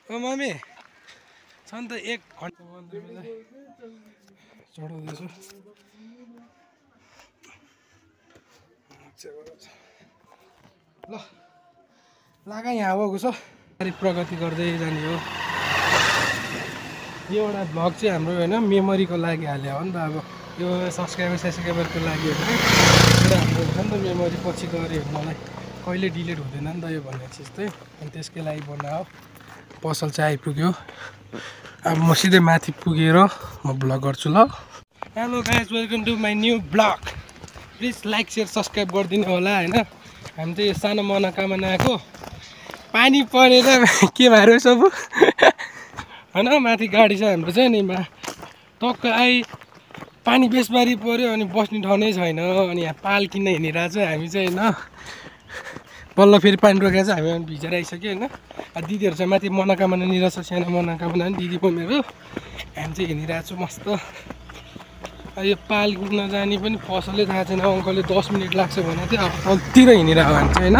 ओ mummy छ नि त 1 घन्टा मन्दिरमा चढाउँदैछु ल लागा यहाँ आएको छ प्रगति गर्दै जाने हो यो एउटा भ्लग चाहिँ हाम्रो हैन मेमोरीको लागि हाल्यो हो नि त अब यो सब्स्क्राइबरको लागि हो नि हाम्रो हुन्छ नि त मेमोरी पछि गरे मलाई कहिले डिलिट हुँदैन नि त यो भन्ने चिज चाहिँ अनि त्यसकै लागि बनायो पसल चाहिँ आइपुग्यो अब म सिधै माथि पुगेर म भ्लग गर्छु ल hello guys welcome to my new vlog please like share subscribe गरिदिनु होला हैन हामी चाहिँ यो सानो मनोकामना आएको पानी परेर के भएर सब हैन माथि गाडी छ हाम्रो चाहिँ नि टक्क पानी बेसबारी पर्यो अनि बस्ने ठाउँ नै छैन अनि यहाँ पाल किन्न हिँडिरहेको छ हामी चाहिँ हैन बल्ल फेरि पानी रोकेको छ हामी भिजेर आइसक्यो हैन दिदीहरू चाहिँ माथि मनोकामना निराश सानो मनोकामना नि दिदी पनि मेरो हामी चाहिँ हिँडिरहेको छु मस्त यो पाल कुद्न जाने पनि पसलै थाहा छैन अङ्कलले 10 मिनट लाग्छ भने चाहिँ अब तलतिर हिँडिरहेको हामी चाहिँ हैन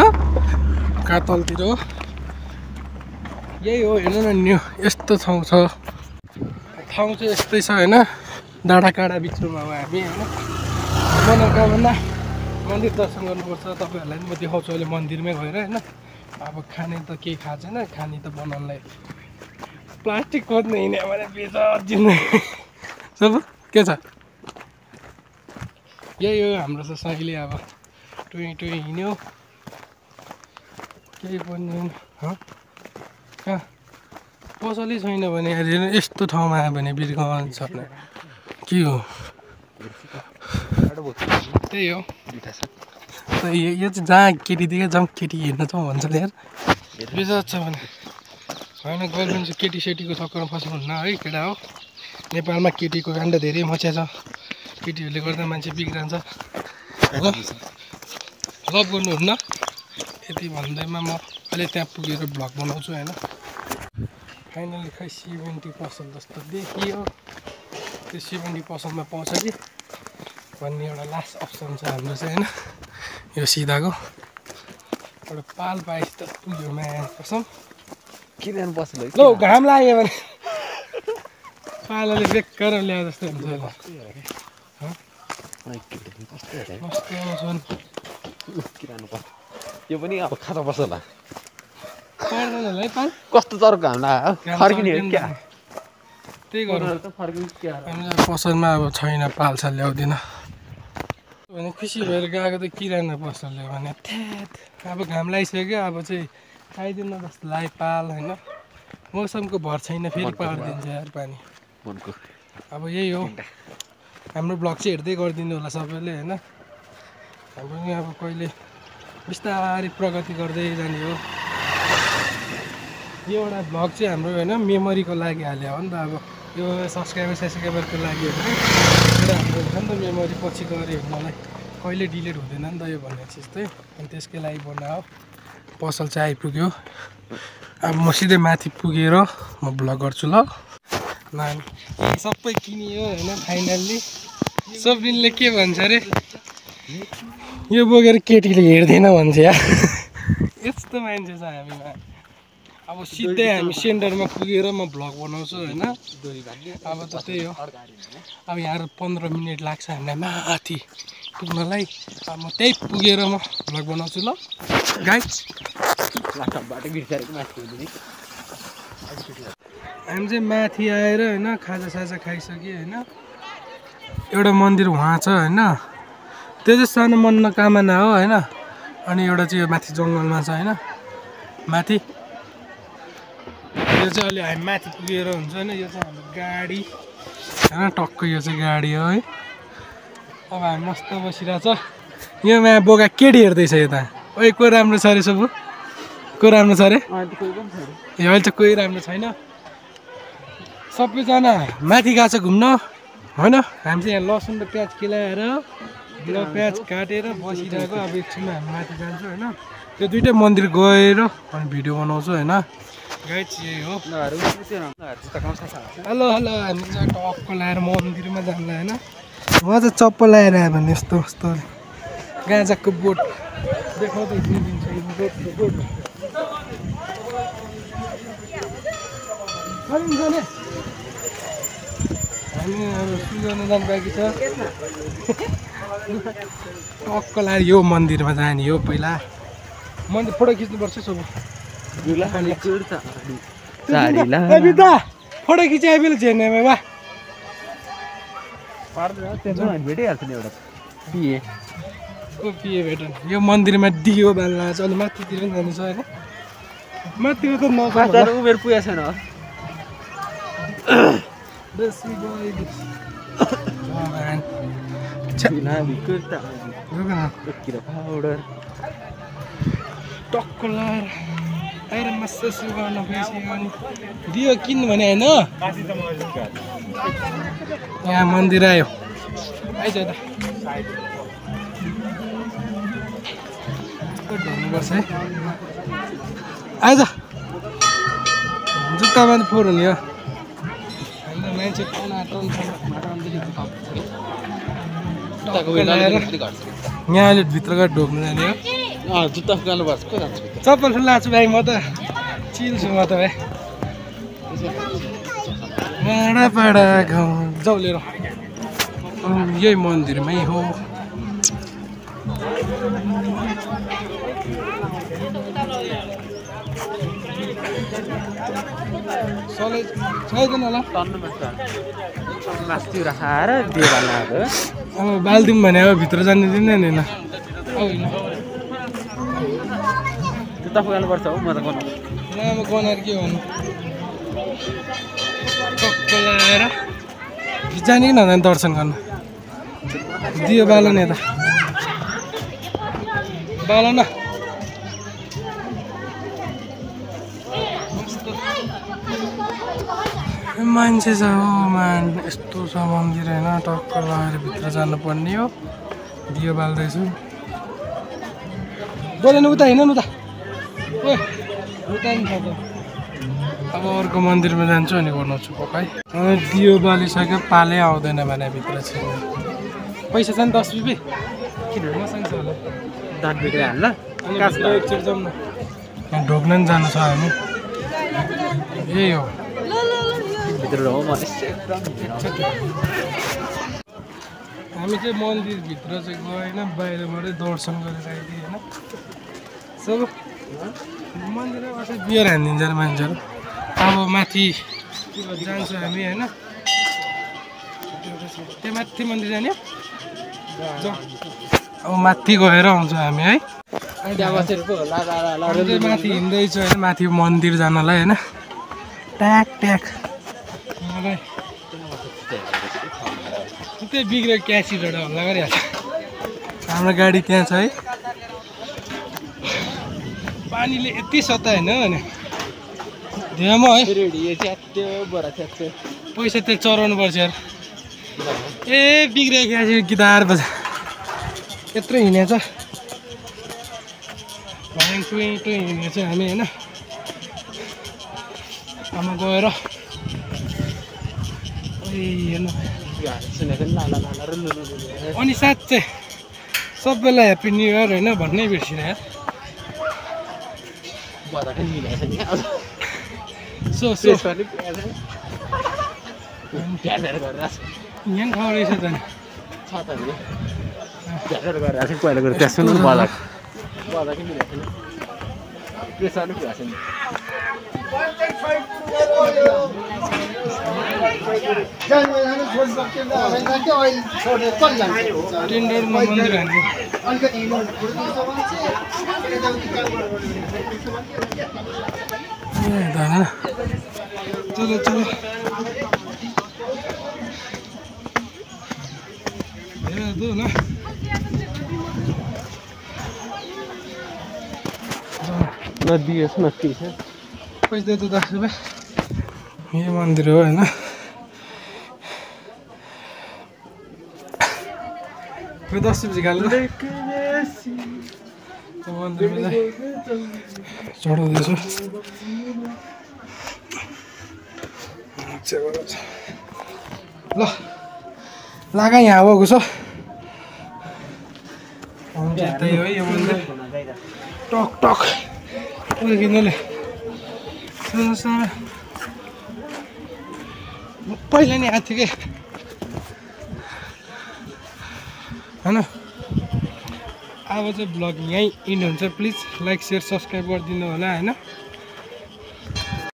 कहाँ तलतिर हो यही हो हेर्नु न न्यू यस्तो ठाउँ छ ठाउँ चाहिँ यस्तै छ हैन डाँडा काँडा बिचमा हो हामी हैन मनोकामना मन्दिर दर्शन गर्नुपर्छ तपाईँहरूलाई पनि म देखाउँछु अहिले मन्दिरमै गएर हैन अब खाने त केही खाएको छैन खाने त बनाउनलाई प्लास्टिक खोज्न हिँड्यो भने बेजत जिन्दगी सब के छ यही हो हाम्रो त सहिले अब टुई हिँड्यो केही पनि कहाँ पसलै छैन भने यस्तो ठाउँमा आयो भने बिर्गाउनु सक्छ के हो त्यही हो यो चाहिँ जहाँ केटी देख्यो जहाँ केटी हेर्न जाउँ भन्छ यार बेजत छ भने होइन गर्लफ्रेन्ड चाहिँ केटी सेटीको चक्करमा फसेको हुन्न है केटा हो नेपालमा केटीको काण्ड धेरै मच्या छ केटीहरूले गर्दा मान्छे बिग्रन्छ लभ गर्नुहुन्न यति भन्दैमा म अहिले त्यहाँ पुगेर भ्लग बनाउँछु होइन फाइनली खै 70% जस्तो देखियो त्यो 70%मा पाउँछ कि भन्ने एउटा लास्ट अप्सन छ हाम्रो चाहिँ होइन यो सिधाको एउटा पाल पाएपछि त पुग्यो माया कसम किन बस्नु ल घाम लाग्यो भने पालाले बेकार ल्याए जस्तो हुन्छ यो पनि अब खाता पर्छ होला पर्दैन होला है पाल कस्तो चर्को घाम लाग्यो फर्किने हो क्या त्यही गर्नु पसलमा अब छैन पाल्छा ल्याउँदिन भने खुसी भएर गएको त किराना पसलले भने थ्यात अब घाम लगाइसक्यो अब चाहिँ खाइदिनु जस्तो लाग्यो पाल होइन मौसमको भर छैन फेरि पारिदिन्छ यार पानी अब यही हो हाम्रो भ्लग चाहिँ हेर्दै गरिदिनु होला सबैले होइन हाम्रो पनि अब कहिले बिस्तारै प्रगति गर्दै जाने हो यो एउटा भ्लग चाहिँ हाम्रो होइन मेमोरीको लागि हाल्यो हो नि त अब यो सब्स्क्राइबरको लागि हो नि एउटा हाम्रो हुन्छ नि त मेमोरी पछि गरे मलाई कहिले डिलिट हुँदैन नि त यो भन्ने चिज चाहिँ अनि त्यसकै लागि बनायो पसल चाहिँ आइपुग्यो अब म सिधै माथि पुगेर म भ्लग गर्छु ल सबै किनियो होइन फाइनल्ली सबले के भन्छ अरे यो बोकेर केटीले हेर्दैन भन्छ यार यस्तो मान्छे छ हामीमा अब सिधै हामी सेन्टरमा पुगेर म भ्लग बनाउँछु होइन अब त त्यही हो अब यहाँ 15 मिनट लाग्छ हामीलाई माथि पुग्नलाई अब म त्यही पुगेर म भ्लग बनाउँछु ल गाइस हामी चाहिँ माथि आएर होइन खाजासाजा खाइसक्यो होइन एउटा मन्दिर वहाँ छ होइन त्यो चाहिँ सानो मनोकामना हो होइन अनि एउटा चाहिँ यो माथि जङ्गलमा छ होइन माथि यो चाहिँ अहिले हामी माथि पुगेर हुन्छ होइन यो चाहिँ हाम्रो गाडी होइन टक्क यो चाहिँ गाडी हो है अब हामी मस्त बसिरहेछ यो माया बोका केटी हेर्दैछ यता ओइ को राम्रो छ अरे सबु को राम्रो छ अरे ए अहिले त कोही राम्रो छैन सबैजना माथि गएको छ घुम्न होइन हामी चाहिँ यहाँ लसुन र प्याज केलाएर प्याज काटेर बसिरहेको अब एकछिनमा हामी माथि जान्छौँ होइन त्यो दुइटै मन्दिर गएर अनि भिडियो बनाउँछु होइन गाइस यही हो हेलो हामी चाहिँ टक्क लगाएर मन्दिरमा जान्ला होइन उहाँ चाहिँ चप्पल लगाएर आयो भने यस्तो यस्तो गाँजाको बोट देखाउँदै हिँडिदिन्छ बोट जाने हामी अब सुजान जानु बाँकी छ टक्क लाग्यो यो मन्दिरमा जाने हो पहिला मन्दिर फोटो खिच्नुपर्छ सब फोटो खिचाए बेला झेर्ने बा भेटिहाल्छ नि एउटा पिए पिए भेट यो मन्दिरमा दियो बाल्न छ अलि माथितिर पनि जानु छ होइन माथितिर त उमेर पुगेको छैन टक्क लाएर आएर मस्त गर्न गइसक्यो अनि दियो किन भने होइन यहाँ मन्दिर आयो आइज त ढल्नुपर्छ है आइज जुत्तामा त फोहोर हुने हो हामीलाई मान्छे यहाँ अहिले भित्र गएर ढोक्नु जाने हो जुत्ता फुकाल्नुपर्छ को जान्छ चप्पल लाछु भाइ म त चिल्छु म त भाइ डाँडापाडा गाउँ जाउ लिएर यही मन्दिरमै हो सहिँदैन होला मास्तिर खाएर देवालाहरू अब बाल्दिउँ भने अब भित्र जानु दिँदैन होइन जुत्ता फुकाल्नुपर्छ हौ म त गर्नु लामो गनाएर के भन्नु टक्क लगाएर जाने कि नजाने दर्शन गर्नु दियो बालो नि यता बालो न मान्छे छ हो मान यस्तो छ मन्दिर होइन टक्क लगाएर भित्र जानुपर्ने हो दियो बाल्दैछु बोलेन उता हिँड न उता ओ उता नि छ त अब अर्को मन्दिरमा जान्छु अनि बनाउँछु पकाइ दियो बालिसक्यो पालै आउँदैन भने भित्र छिर्नु पैसा छ नि 10 रुपियाँ किन मसँग छ होला दाँत बिग्रे हाल्ला अनि एकचोटि जाउँ न यहाँ ढोक्न नि जानु छ हामी यही हो भित्र हो म हामी चाहिँ मन्दिरभित्र चाहिँ गएन बाहिरबाटै दर्शन गरेर आइदियो होइन सब मन्दिरमा बसेर बियर हानिदिन्छ मान्छेहरू अब माथि जान्छ हामी होइन त्यो माथि मन्दिर जाने अब माथि गएर आउँछ हामी है माथि हिँड्दैछु होइन माथि मन्दिर जानलाई होइन ट्याक ट्याक त्यही बिग्रेको क्यासिडबाट हल्ला गरिहाल्छ हाम्रो गाडी त्यहाँ छ है पानीले यति सताएन भने ध्यानमा है पैसा त्यो चढाउनु पर्छ यार ए बिग्रेको क्यासिड गिटार बजा यत्रो हिँडेछ टुई टुई हिँडेछ हामी होइन आमा गएर अनि साँच्चै सबैलाई ह्याप्पी न्यु इयर होइन भन्नै बिर्सिन यार सो यहाँ खाउ रहेछ त टेन्डरमा मन्दिर हान्यो चलो चलो दो ना नदिएस् न के छ पैसा त 10 रुपियाँ यो मन्दिर हो होइन यो 10 रुपियाँ खालु मन्दिरमा चढाउँदैछु ल लागा यहाँ हो घुसो त्यही हो यो मन्दिर टक टक किन्नुले पहिला नि आएको थियो कि होइन। अब चाहिँ ब्लग यहीँ इन्ड हुन्छ। प्लिज लाइक सेयर सब्सक्राइब गरिदिनु होला होइन।